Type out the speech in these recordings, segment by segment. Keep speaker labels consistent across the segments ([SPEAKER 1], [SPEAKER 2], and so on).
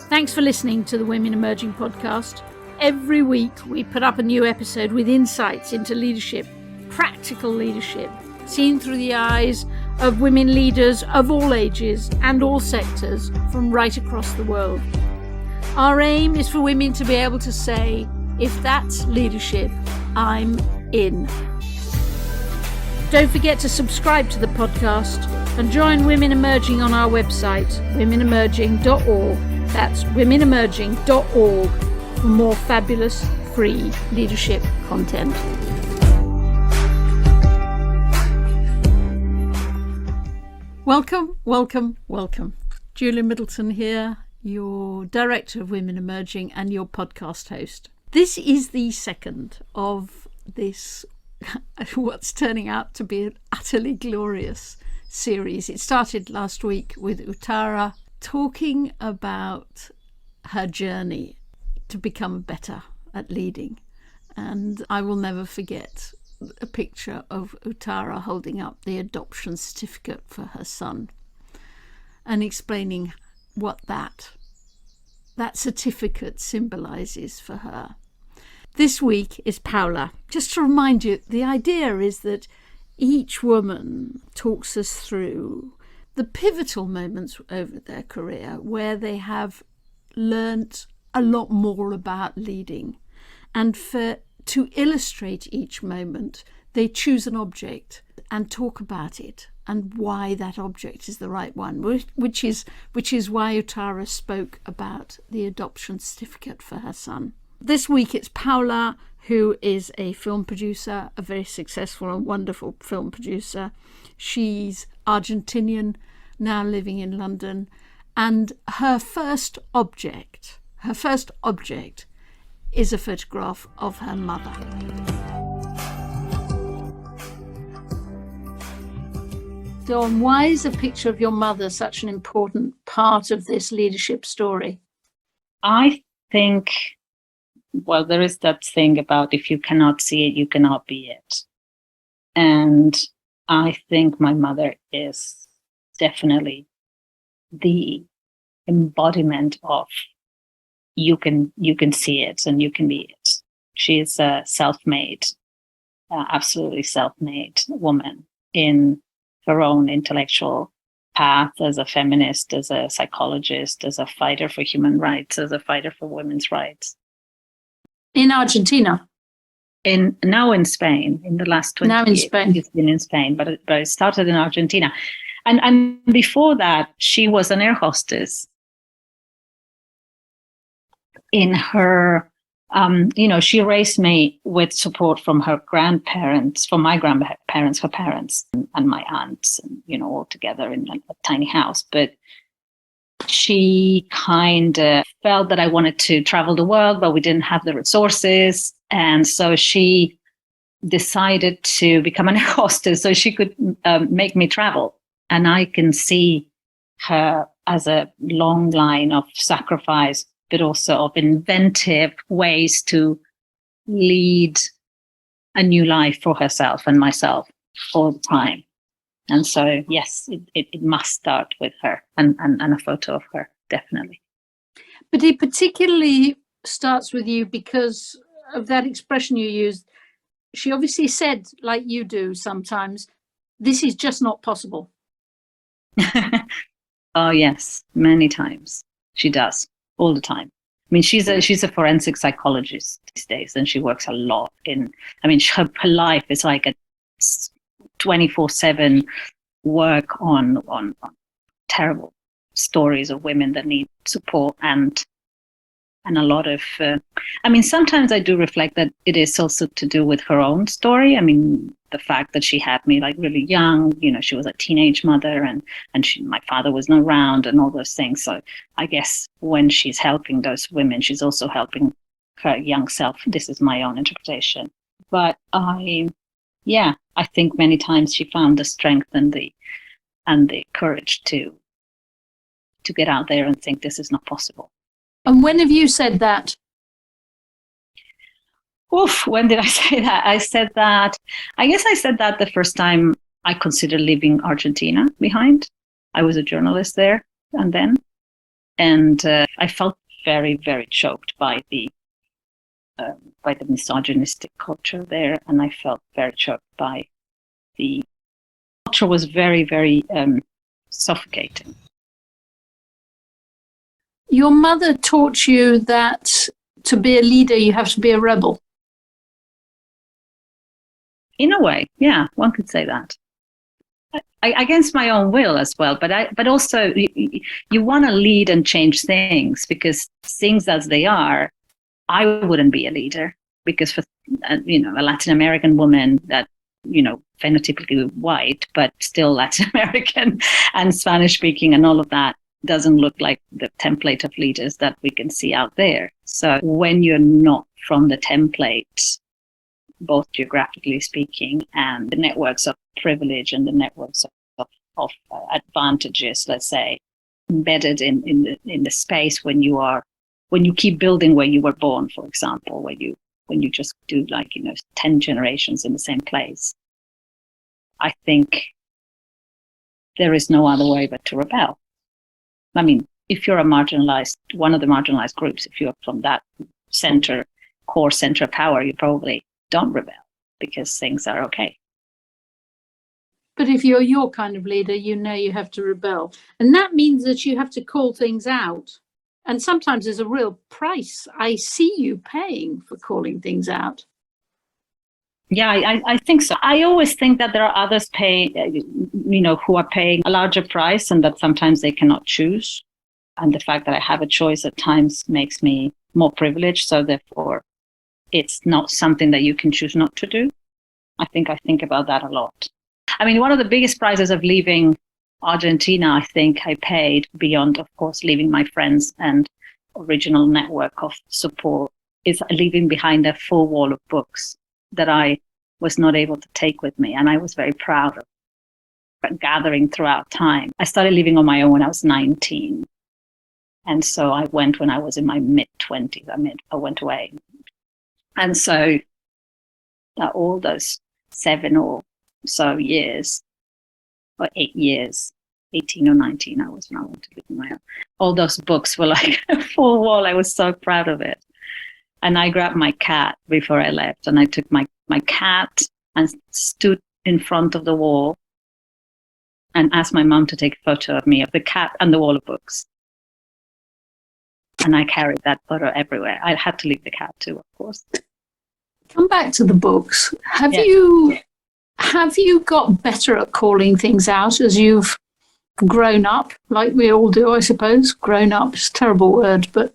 [SPEAKER 1] Thanks for listening to the Women Emerging podcast. Every week we put up a new episode with insights into leadership, practical leadership, seen through the eyes of women leaders of all ages and all sectors from right across the world. Our aim is for women to be able to say, if that's leadership, I'm in. Don't forget to subscribe to the podcast and join Women Emerging on our website, womenemerging.org. That's womenemerging.org for more fabulous free leadership content. Welcome, welcome, welcome. Julia Middleton here, your Director of Women Emerging and your podcast host. This is the second of this, what's turning out to be an utterly glorious series. It started last week with Uttara talking about her journey to become better at leading. And I will never forget a picture of Uttara holding up the adoption certificate for her son and explaining what that certificate symbolizes for her. This week is Paula. Just to remind you, the idea is that each woman talks us through the pivotal moments over their career where they have learnt a lot more about leading. And to illustrate each moment, they choose an object and talk about it and why that object is the right one, which is why Uttara spoke about the adoption certificate for her son. This week it's Paula, who is a film producer, a very successful and wonderful film producer. She's Argentinian, now living in London, and her first object is a photograph of her mother. Dawn, why is a picture of your mother such an important part of this leadership story?
[SPEAKER 2] I think, well, there is that thing about if you cannot see it, you cannot be it. And I think my mother is definitely the embodiment of you can see it and you can be it. She is a self-made, absolutely self-made woman in her own intellectual path as a feminist, as a psychologist, as a fighter for human rights, as a fighter for women's rights.
[SPEAKER 1] In Argentina?
[SPEAKER 2] Now in Spain, in the last 20 years. Now in Spain. It's been in Spain, but it started in Argentina. And before that, she was an air hostess. In her, she raised me with support from her grandparents, from my grandparents, her parents, and my aunts, and, all together in a tiny house. But she kind of felt that I wanted to travel the world, but we didn't have the resources. And so she decided to become an air hostess so she could make me travel. And I can see her as a long line of sacrifice, but also of inventive ways to lead a new life for herself and myself all the time. And so, yes, it must start with her and a photo of her, definitely.
[SPEAKER 1] But it particularly starts with you because of that expression you used. She obviously said, like you do sometimes, this is just not possible.
[SPEAKER 2] Oh, yes, many times. She does, all the time. I mean, she's a forensic psychologist these days, and she works a lot her life is like a 24/7 work on terrible stories of women that need support and a lot of, sometimes I do reflect that it is also to do with her own story. I mean, the fact that she had me like really young, she was a teenage mother and my father was not around and all those things. So I guess when she's helping those women, she's also helping her young self. This is my own interpretation. But I think many times she found the strength and the courage to get out there and think this is not possible.
[SPEAKER 1] And when have you said that?
[SPEAKER 2] When did I say that? I said that the first time I considered leaving Argentina behind. I was a journalist there and then. And I felt very, very choked by the misogynistic culture there, and I felt very choked by the culture was very, very suffocating.
[SPEAKER 1] Your mother taught you that to be a leader, you have to be a rebel.
[SPEAKER 2] In a way, yeah, one could say that. Against my own will as well, but also you want to lead and change things, because things as they are, I wouldn't be a leader, because for a Latin American woman that phenotypically white but still Latin American and Spanish speaking and all of that doesn't look like the template of leaders that we can see out there. So when you're not from the template, both geographically speaking and the networks of privilege and the networks of advantages, let's say, embedded in the space when you keep building where you were born, for example, when you just do 10 generations in the same place, I think there is no other way but to rebel. I mean, if you're one of the marginalized groups, if you're from that core center of power, you probably don't rebel because things are okay.
[SPEAKER 1] But if you're your kind of leader, you have to rebel. And that means that you have to call things out. And sometimes there's a real price I see you paying for calling things out.
[SPEAKER 2] Yeah, I think so. I always think that there are others who are paying a larger price and that sometimes they cannot choose. And the fact that I have a choice at times makes me more privileged. So therefore, it's not something that you can choose not to do. I think about that a lot. I mean, one of the biggest prices of leaving Argentina, I think I paid, beyond, of course, leaving my friends and original network of support, is leaving behind a full wall of books that I was not able to take with me. And I was very proud of gathering throughout time. I started living on my own when I was 19. And so I went when I was in my mid-20s. I went away. And so all those 7 or so years, or 8 years, 18 or 19, I was when I went to live on my own. All those books were like a full wall. I was so proud of it. And I grabbed my cat before I left, and I took my cat and stood in front of the wall and asked my mom to take a photo of me, of the cat and the wall of books. And I carried that photo everywhere. I had to leave the cat too, of course.
[SPEAKER 1] Come back to the books. Have you got better at calling things out as you've grown up, like we all do, I suppose? Grown up is a terrible word, but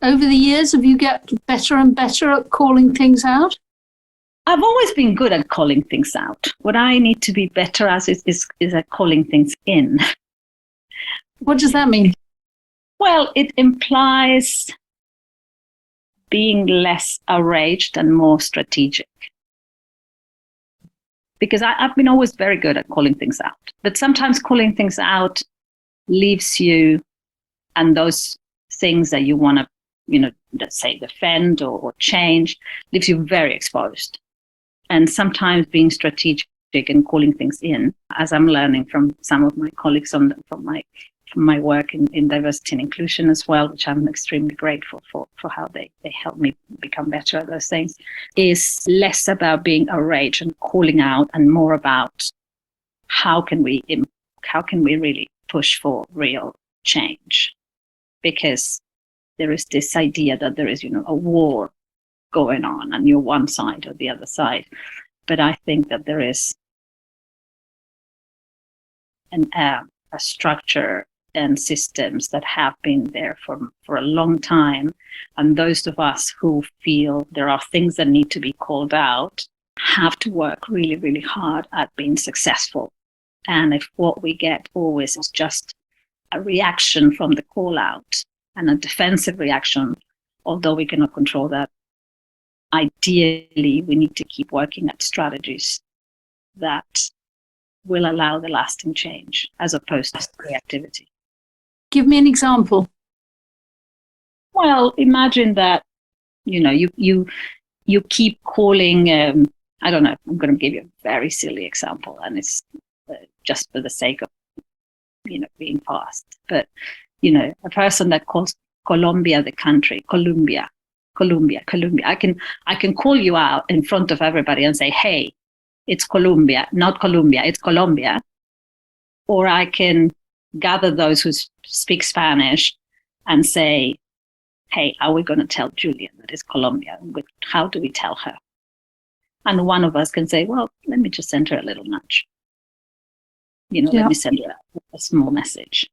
[SPEAKER 1] over the years, have you get better and better at calling things out?
[SPEAKER 2] I've always been good at calling things out. What I need to be better at is at calling things in.
[SPEAKER 1] What does that mean?
[SPEAKER 2] Well, it implies being less outraged and more strategic. Because I've been always very good at calling things out. But sometimes calling things out leaves you, and those things that you want to, let's say defend or change, leaves you very exposed. And sometimes being strategic and calling things in, as I'm learning from some of my colleagues from my work in diversity and inclusion as well, which I'm extremely grateful for how they help me become better at those things, is less about being outraged and calling out and more about how can we really push for real change. Because there is this idea that there is, a war going on and you're one side or the other side. But I think that there is a structure and systems that have been there for a long time. And those of us who feel there are things that need to be called out have to work really, really hard at being successful. And if what we get always is just a reaction from the call out and a defensive reaction, although we cannot control that, ideally we need to keep working at strategies that will allow the lasting change as opposed to reactivity.
[SPEAKER 1] Give me an example.
[SPEAKER 2] Well, imagine that, you keep calling, I don't know, I'm going to give you a very silly example, and it's just for the sake of, being fast. But a person that calls Colombia the country, Colombia. I can call you out in front of everybody and say, hey, it's Colombia, not Colombia, it's Colombia. Or I can gather those who speak Spanish and say, hey, are we going to tell Julia that it's Colombia? How do we tell her? And one of us can say, well, let me just send her a little nudge. Let me send her a small message.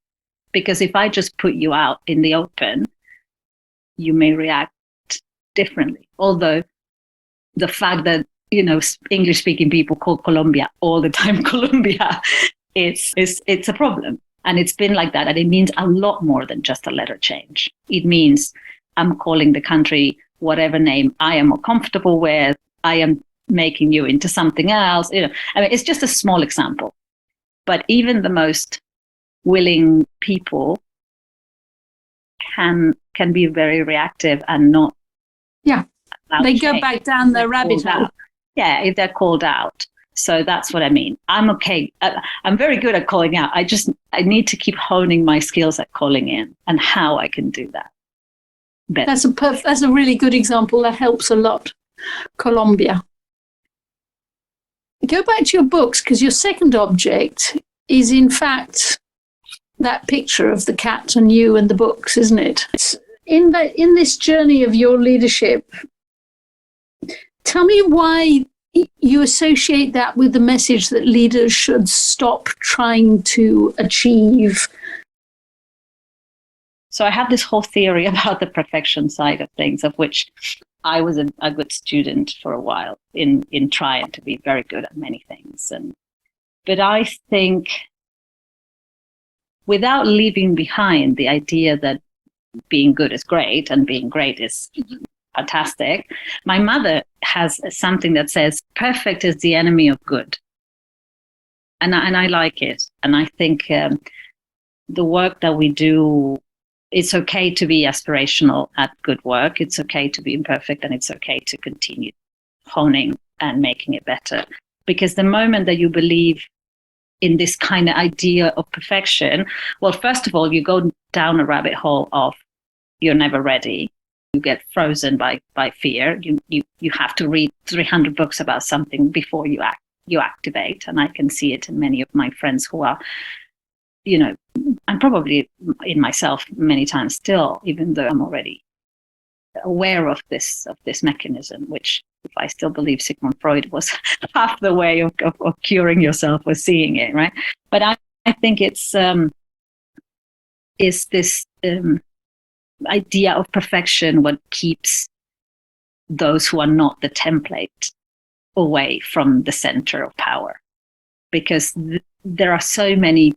[SPEAKER 2] Because if I just put you out in the open, you may react differently. Although the fact that, English-speaking people call Colombia all the time Colombia, it's a problem. And it's been like that. And it means a lot more than just a letter change. It means I'm calling the country whatever name I am more comfortable with. I am making you into something else. It's just a small example. But even the most willing people can be very reactive and not.
[SPEAKER 1] Yeah, they go back down the rabbit hole.
[SPEAKER 2] Yeah, if they're called out. So that's what I mean. I'm okay. I'm very good at calling out. I need to keep honing my skills at calling in and how I can do that better.
[SPEAKER 1] That's a really good example. That helps a lot. Colombia. Go back to your books, because your second object is in fact that picture of the cat and you and the books, isn't it? In this journey of your leadership, tell me why you associate that with the message that leaders should stop trying to achieve.
[SPEAKER 2] So I have this whole theory about the perfection side of things, of which I was a good student for a while in trying to be very good at many things. But I think without leaving behind the idea that being good is great and being great is fantastic, my mother has something that says perfect is the enemy of good. And I like it. And I think the work that we do, it's okay to be aspirational at good work. It's okay to be imperfect, and it's okay to continue honing and making it better. Because the moment that you believe in this kind of idea of perfection, well, first of all, you go down a rabbit hole of you're never ready. You get frozen by fear. You have to read 300 books about something before you activate. And I can see it in many of my friends who are, and probably in myself many times still, even though I'm already aware of this mechanism, which, if I still believe Sigmund Freud was half the way of curing yourself was seeing it, right? But I think it's this idea of perfection what keeps those who are not the template away from the center of power, because there are so many,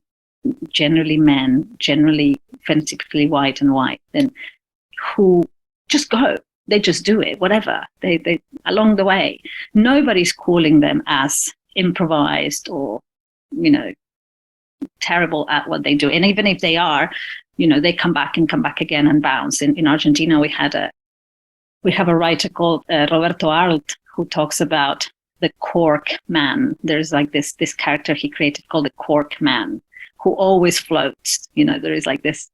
[SPEAKER 2] generally men, generally phenotypically white and white, and who just go. They just do it, whatever. They along the way. Nobody's calling them as improvised or, terrible at what they do. And even if they are, they come back again and bounce. In Argentina, we have a writer called Roberto Arlt who talks about the cork man. There's like this character he created called the cork man, who always floats. There is like this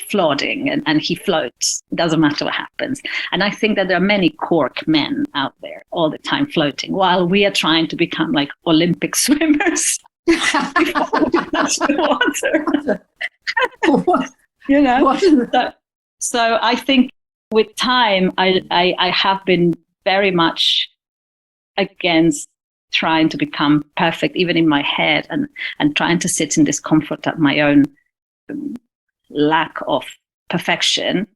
[SPEAKER 2] floating, and he floats. Doesn't matter what happens. And I think that there are many cork men out there all the time floating, while we are trying to become like Olympic swimmers before we touch the water. So I think with time, I have been very much against trying to become perfect, even in my head, and trying to sit in discomfort at my own lack of perfection,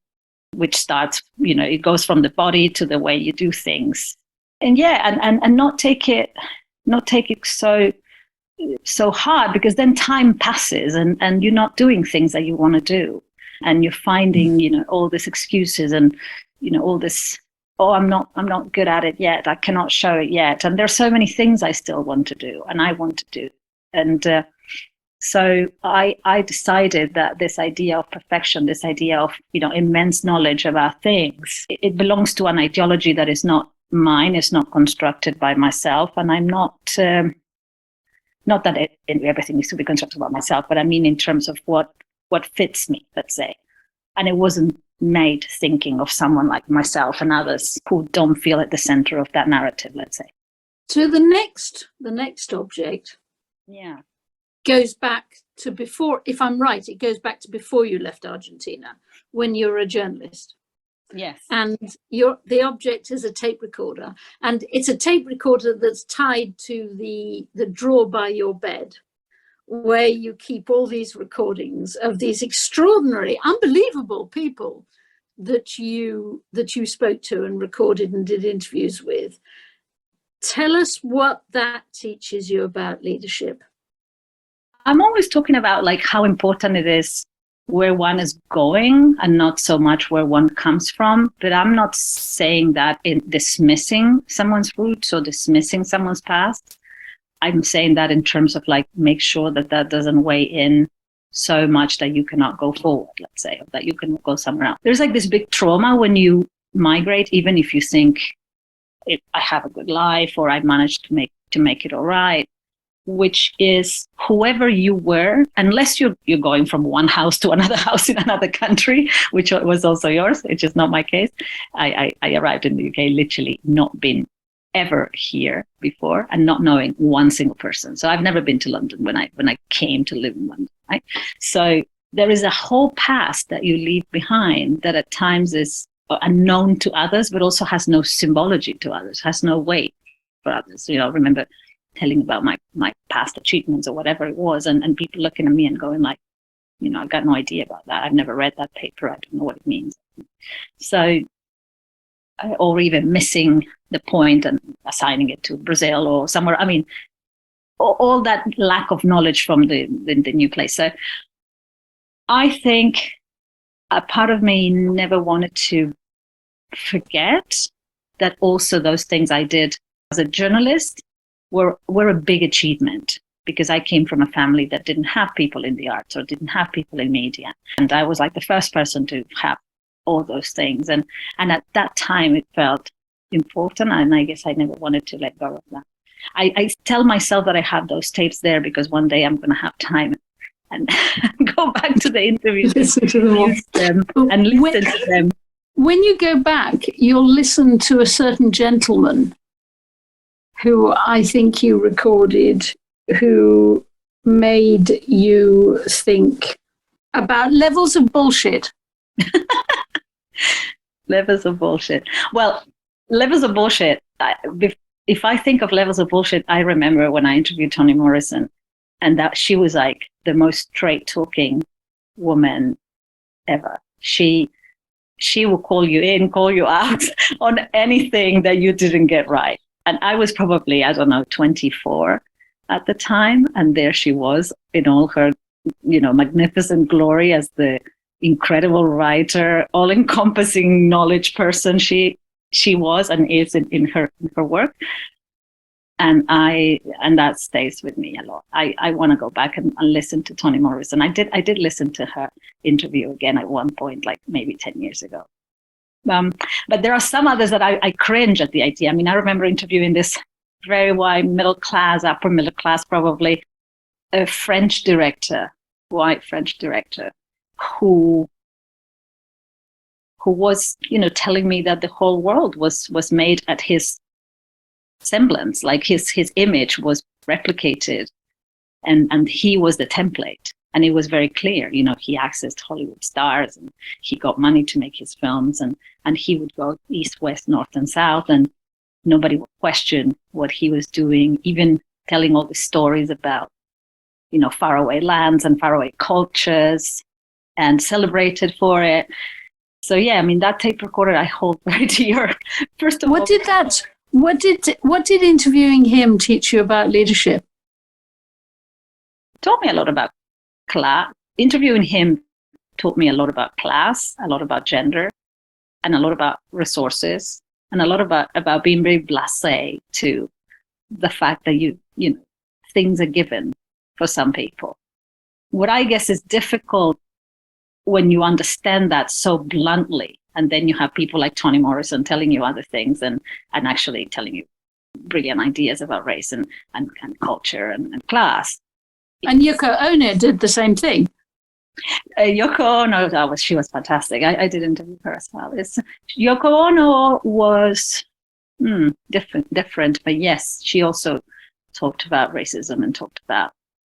[SPEAKER 2] which starts, it goes from the body to the way you do things, and not take it so hard, because then time passes and you're not doing things that you want to do, and you're finding all these excuses and all this, I'm not good at it yet, I cannot show it yet, and there's so many things I still want to do and I want to do. And so I decided that this idea of perfection, this idea of immense knowledge about things, it belongs to an ideology that is not mine, is not constructed by myself, and I'm not that everything needs to be constructed by myself, but I mean in terms of what what fits me, let's say. And it wasn't made thinking of someone like myself and others who don't feel at the center of that narrative, let's say.
[SPEAKER 1] So the next object goes back to before, if I'm right, it goes back to before you left Argentina, when you were a journalist.
[SPEAKER 2] Yes.
[SPEAKER 1] And the object is a tape recorder, and it's a tape recorder that's tied to the drawer by your bed, where you keep all these recordings of these extraordinary, unbelievable people that you spoke to and recorded and did interviews with. Tell us what that teaches you about leadership.
[SPEAKER 2] I'm always talking about like how important it is where one is going and not so much where one comes from. But I'm not saying that in dismissing someone's roots or dismissing someone's past. I'm saying that in terms of like, make sure that that doesn't weigh in so much that you cannot go forward, let's say, or that you can go somewhere else. There's like this big trauma when you migrate, even if you think I have a good life or I managed to make it all right, which is whoever you were, unless you're going from one house to another house in another country, which was also yours, which is not my case. I arrived in the UK literally not been ever here before and not knowing one single person. So I've never been to London when I came to live in London, right? So there is a whole past that you leave behind that at times is unknown to others, but also has no symbology to others, has no weight for others. You know, remember telling about my past achievements or whatever it was, and people looking at me and going like, you know, I've got no idea about that. I've never read that paper. I don't know what it means. So, or even missing the point and assigning it to Brazil or somewhere. I mean, all that lack of knowledge from the new place. So I think a part of me never wanted to forget that also those things I did as a journalist were a big achievement, because I came from a family that didn't have people in the arts or didn't have people in media. And I was like the first person to have all those things. And at that time it felt important, and I guess I never wanted to let go of that. I tell myself that I have those tapes there because one day I'm going to have time and go back to the interviews
[SPEAKER 1] listen to them,
[SPEAKER 2] and listen to them.
[SPEAKER 1] When you go back, you'll listen to a certain gentleman who I think you recorded, who made you think about levels of bullshit.
[SPEAKER 2] Levels of bullshit. Well, levels of bullshit. If I think of levels of bullshit, I remember when I interviewed Toni Morrison, and that she was like the most straight talking woman ever. She will call you in, call you out on anything that you didn't get right. And I was probably, 24 at the time. And there she was in all her, magnificent glory as the incredible writer, all encompassing knowledge person she was and is in her work. And that stays with me a lot. I want to go back and listen to Toni Morrison. I did listen to her interview again at one point, like maybe 10 years ago. But there are some others that I cringe at the idea. I mean, I remember interviewing this very white upper middle class, probably a French director, white French director, who was, telling me that the whole world was made at his semblance, like his image was replicated, and he was the template. And it was very clear, he accessed Hollywood stars and he got money to make his films, and he would go east, west, north, and south, and nobody would question what he was doing, even telling all the stories about, faraway lands and faraway cultures, and celebrated for it. So yeah, I mean, that tape recorder I hold very dear. First of all,
[SPEAKER 1] what did interviewing him teach you about leadership?
[SPEAKER 2] Taught me a lot about class. Interviewing him taught me a lot about class, a lot about gender, and a lot about resources, and a lot about being very blasé to the fact that you things are given for some people. What I guess is difficult when you understand that so bluntly, and then you have people like Toni Morrison telling you other things and actually telling you brilliant ideas about race and culture and class.
[SPEAKER 1] And Yoko Ono did the same thing.
[SPEAKER 2] Yoko Ono, she was fantastic. I did interview her as well. Yoko Ono was different, but yes, she also talked about racism and talked about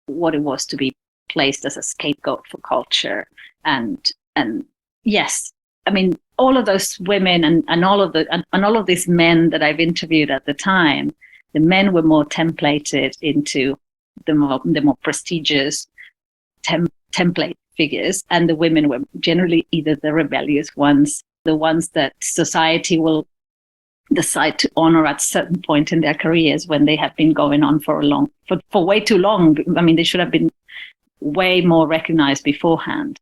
[SPEAKER 2] what it was to be placed as a scapegoat for culture, and yes, I mean all of those women and all of these men that I've interviewed at the time, the men were more templated into the more prestigious template figures, and the women were generally either the rebellious ones, the ones that society will decide to honor at a certain point in their careers when they have been going on for way too long. I mean, they should have been way more recognized beforehand.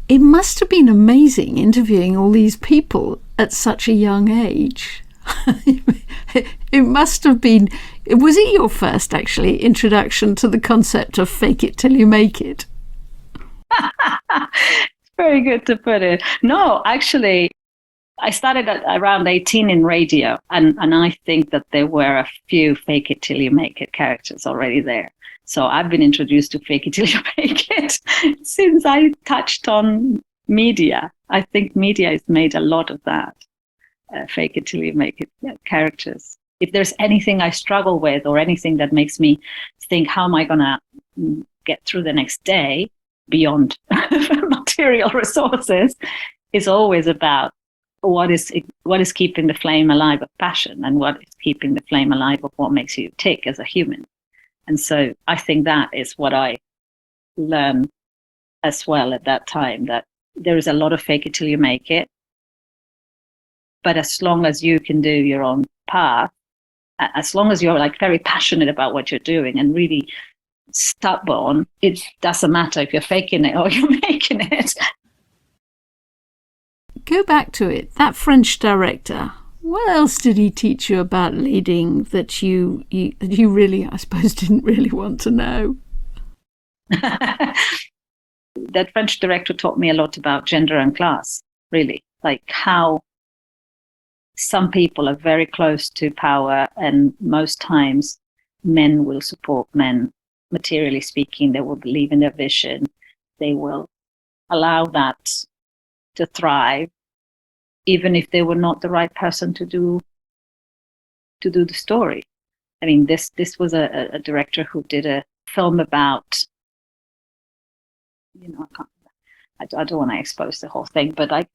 [SPEAKER 1] It must have been amazing interviewing all these people at such a young age. It must have been. Was it your first, actually, introduction to the concept of fake it till you make it?
[SPEAKER 2] Very good to put it. No, actually, I started at around 18 in radio, and I think that there were a few fake it till you make it characters already there. So I've been introduced to fake it till you make it since I touched on media. I think media has made a lot of that. Fake it till you make it characters. If there's anything I struggle with or anything that makes me think, how am I going to get through the next day beyond material resources, is always about what is keeping the flame alive of passion, and what is keeping the flame alive of what makes you tick as a human. And so I think that is what I learned as well at that time, that there is a lot of fake it till you make it. But as long as you can do your own path, as long as you're like very passionate about what you're doing and really stubborn, it doesn't matter if you're faking it or you're making it.
[SPEAKER 1] Go back to it. That French director, what else did he teach you about leading that you really, I suppose, didn't really want to know?
[SPEAKER 2] That French director taught me a lot about gender and class, really, like how some people are very close to power, and most times men will support men, materially speaking. They will believe in their vision. They will allow that to thrive, even if they were not the right person to do the story. I mean, this was a director who did a film about, I don't want to expose the whole thing, but like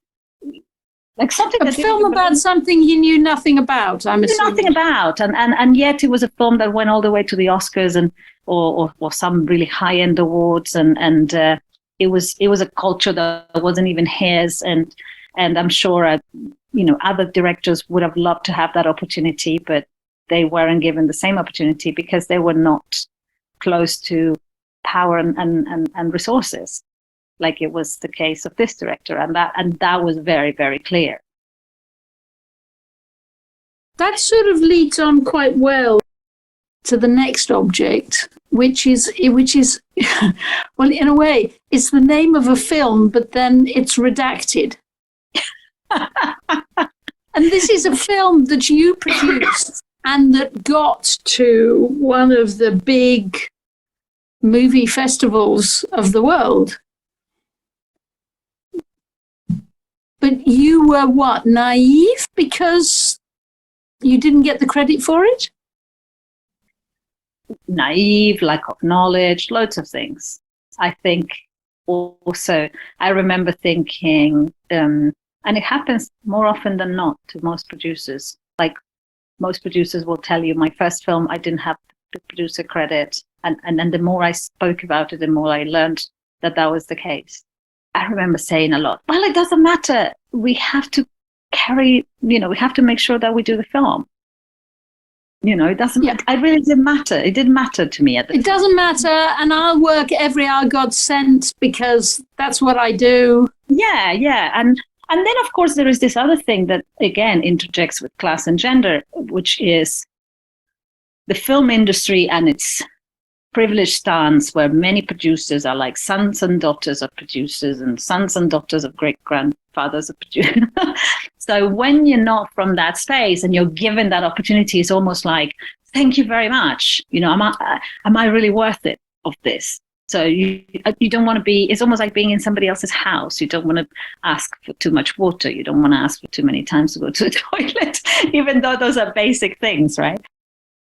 [SPEAKER 2] something
[SPEAKER 1] a film about something you knew nothing about. I'm assuming.
[SPEAKER 2] Nothing about, and yet it was a film that went all the way to the Oscars and or some really high end awards, and it was a culture that wasn't even his, and I'm sure other directors would have loved to have that opportunity, but they weren't given the same opportunity because they were not close to power and resources, like it was the case of this director, and that was very, very clear.
[SPEAKER 1] That sort of leads on quite well to the next object, which is well, in a way, it's the name of a film, but then it's redacted. And this is a film that you produced and that got to one of the big movie festivals of the world. But you were what, naive because you didn't get the credit for it?
[SPEAKER 2] Naive, lack of knowledge, loads of things. I think also, I remember thinking, and it happens more often than not to most producers. Like most producers will tell you, my first film, I didn't have the producer credit. And then the more I spoke about it, the more I learned that was the case. I remember saying a lot, well, it doesn't matter. We have to we have to make sure that we do the film. It doesn't, it really didn't matter. It didn't matter to me at the time.
[SPEAKER 1] It doesn't matter, and I'll work every hour God sent because that's what I do.
[SPEAKER 2] Yeah. And then, of course, there is this other thing that, again, interjects with class and gender, which is the film industry and its privileged stance, where many producers are like sons and daughters of producers and sons and daughters of great-grandfathers of producers. So when you're not from that space and you're given that opportunity, it's almost like, thank you very much. Am I really worth it of this? So you don't want to be, it's almost like being in somebody else's house. You don't want to ask for too much water. You don't want to ask for too many times to go to the toilet, even though those are basic things, right?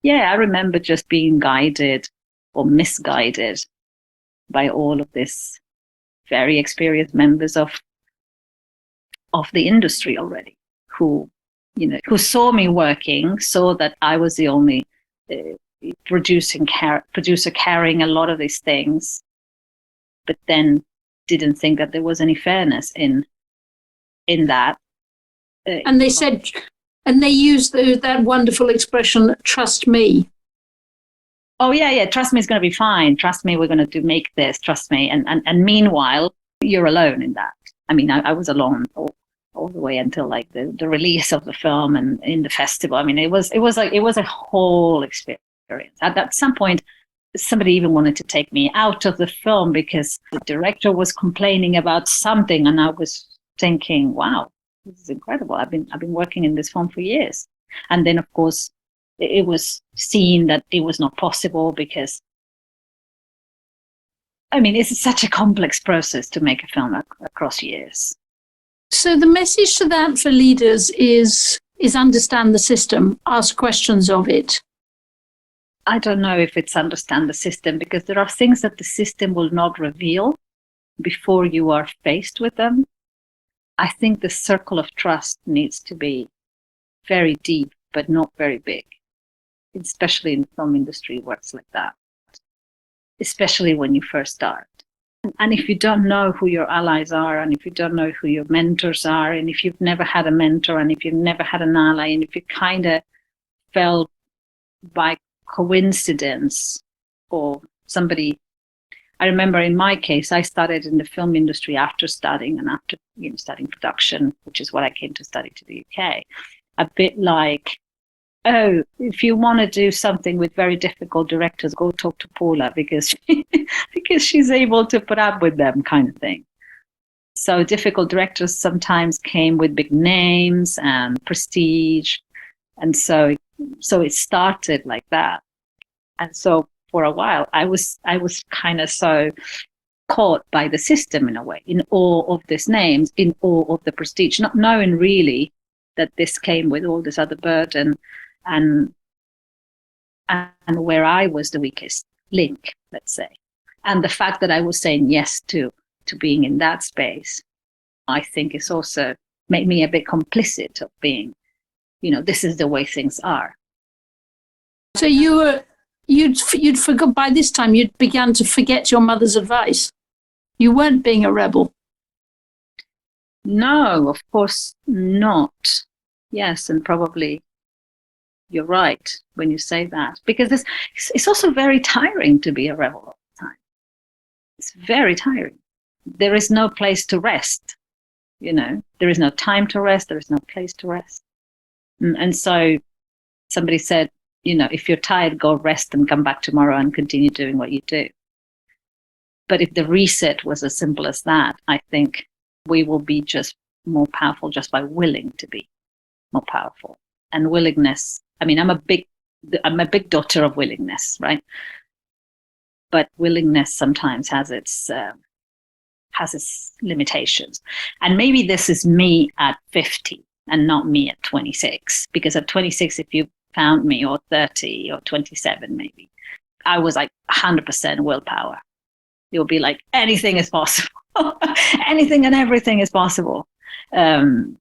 [SPEAKER 2] Yeah, I remember just being guided or misguided by all of this very experienced members of the industry already, who saw me working, saw that I was the only producer carrying a lot of these things, but then didn't think that there was any fairness in that.
[SPEAKER 1] And they said, and they used that wonderful expression, "Trust me."
[SPEAKER 2] Oh yeah, trust me, it's going to be fine. Trust me, we're going to make this. Trust me, and meanwhile, you're alone in that. I mean, I was alone all the way until like the release of the film and in the festival. I mean, it was a whole experience. At some point, somebody even wanted to take me out of the film because the director was complaining about something, and I was thinking, wow, this is incredible. I've been working in this film for years. And then of course it was seen that it was not possible because, I mean, it's such a complex process to make a film across years.
[SPEAKER 1] So the message to that for leaders is understand the system, ask questions of it.
[SPEAKER 2] I don't know if it's understand the system, because there are things that the system will not reveal before you are faced with them. I think the circle of trust needs to be very deep, but not very big, especially in the film industry works like that, especially when you first start. And if you don't know who your allies are, and if you don't know who your mentors are, and if you've never had a mentor, and if you've never had an ally, and if you kind of felt by coincidence or somebody, I remember in my case, I started in the film industry after studying studying production, which is what I came to study to the UK. A bit like, oh, if you want to do something with very difficult directors, go talk to Paula because she's able to put up with them, kind of thing. So difficult directors sometimes came with big names and prestige. And so it started like that. And so for a while, I was kind of so caught by the system in a way, in awe of these names, in awe of the prestige, not knowing really that this came with all this other burden and where I was the weakest link, let's say. And the fact that I was saying yes to being in that space, I think is also made me a bit complicit of being, this is the way things are.
[SPEAKER 1] So you'd forgot, by this time you'd began to forget your mother's advice. You weren't being a rebel.
[SPEAKER 2] No, of course not. Yes, and probably you're right when you say that, because it's also very tiring to be a rebel all the time. It's very tiring. There is no place to rest, There is no time to rest. There is no place to rest. And so somebody said, if you're tired, go rest and come back tomorrow and continue doing what you do. But if the reset was as simple as that, I think we will be just more powerful just by willing to be more powerful. And willingness, I mean, I'm a big daughter of willingness, right? But willingness sometimes has its limitations. And maybe this is me at 50 and not me at 26, because at 26, if you found me, or 30 or 27 maybe, I was like 100% willpower. It would be like anything is possible. Anything and everything is possible. But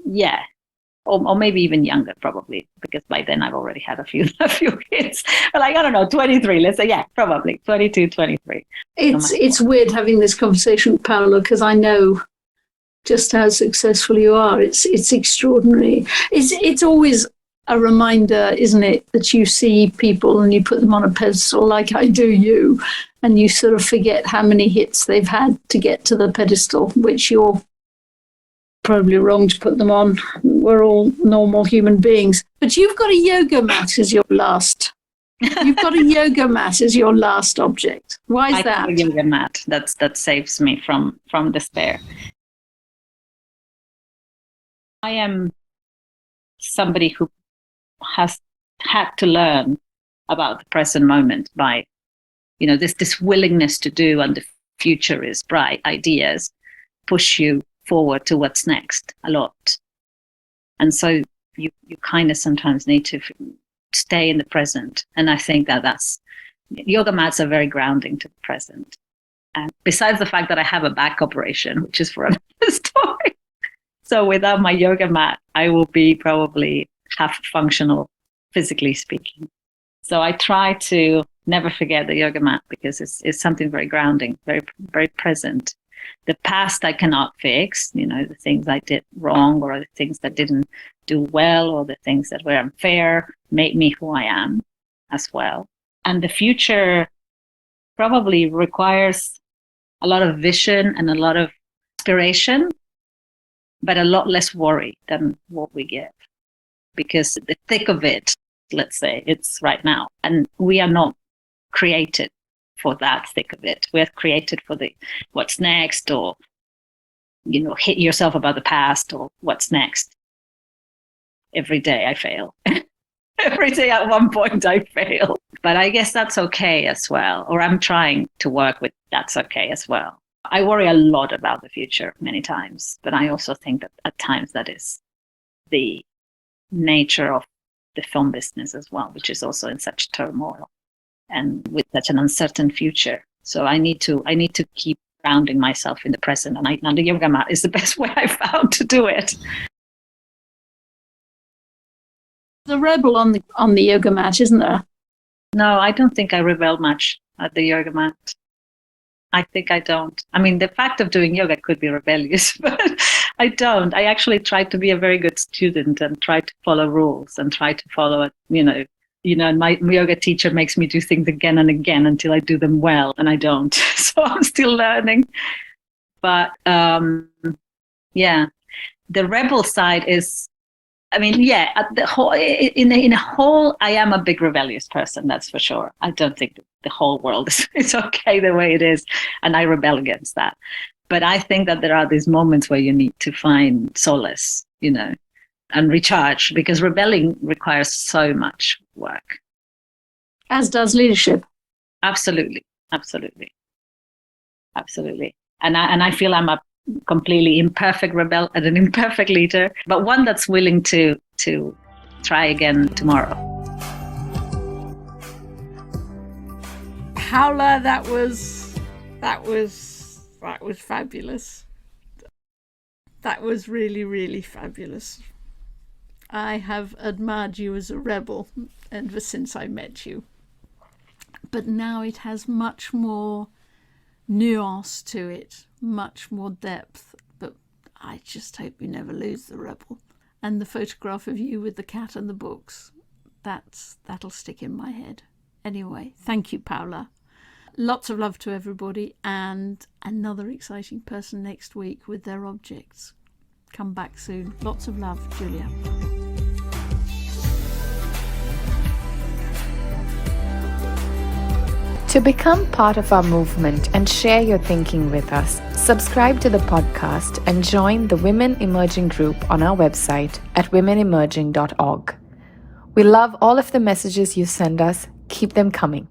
[SPEAKER 2] yeah, or maybe even younger probably, because by then I've already had a few kids. But like, I don't know, 23, let's say, yeah, probably 22, 23.
[SPEAKER 1] It's weird having this conversation with Paula, because I know just how successful you are. It's extraordinary. It's always a reminder, isn't it, that you see people and you put them on a pedestal like I do you, and you sort of forget how many hits they've had to get to the pedestal, which you're probably wrong to put them on. We're all normal human beings. But you've got a yoga mat as your last. You've got a yoga mat as your last object. Why is that?
[SPEAKER 2] I have a yoga mat. That saves me from despair. I am somebody who has had to learn about the present moment by this willingness to do, and the future is bright ideas push you forward to what's next a lot. And so you kind of sometimes need to stay in the present. And I think that's yoga mats are very grounding to the present. And besides the fact that I have a back operation, which is for another story. So without my yoga mat, I will be probably half functional, physically speaking. So I try to never forget the yoga mat, because it's something very grounding, very, very present. The past I cannot fix, the things I did wrong, or the things that didn't do well, or the things that were unfair made me who I am as well. And the future probably requires a lot of vision and a lot of inspiration, but a lot less worry than what we get. Because the thick of it, let's say, it's right now. And we are not created for that thick of it. We're created for the what's next, or, hit yourself about the past, or what's next. Every day I fail. Every day at one point I fail. But I guess that's okay as well. Or I'm trying to work with that's okay as well. I worry a lot about the future many times, but I also think that at times that is the nature of the film business as well, which is also in such turmoil and with such an uncertain future. So I need to keep grounding myself in the present, and the yoga mat is the best way I found to do it.
[SPEAKER 1] The rebel on the yoga mat, isn't there?
[SPEAKER 2] No, I don't think I rebel much at the yoga mat. I think I don't. I mean, the fact of doing yoga could be rebellious, but I don't. I actually try to be a very good student and try to follow rules and try to follow it, and my yoga teacher makes me do things again and again until I do them well, and I don't. So I'm still learning. But the rebel side is, at the whole, in a whole, I am a big rebellious person, that's for sure. I don't think that the whole world is okay the way it is, and I rebel against that. But I think that there are these moments where you need to find solace, and recharge, because rebelling requires so much work.
[SPEAKER 1] As does leadership.
[SPEAKER 2] Absolutely. And I feel I'm a completely imperfect rebel and an imperfect leader, but one that's willing to try again tomorrow.
[SPEAKER 1] Paula, that was fabulous. That was really, really fabulous. I have admired you as a rebel ever since I met you. But now it has much more nuance to it, much more depth. But I just hope you never lose the rebel. And the photograph of you with the cat and the books, that'll stick in my head. Anyway, thank you, Paula. Lots of love to everybody, and another exciting person next week with their objects. Come back soon. Lots of love, Julia.
[SPEAKER 3] To become part of our movement and share your thinking with us, subscribe to the podcast and join the Women Emerging group on our website at womenemerging.org. We love all of the messages you send us. Keep them coming.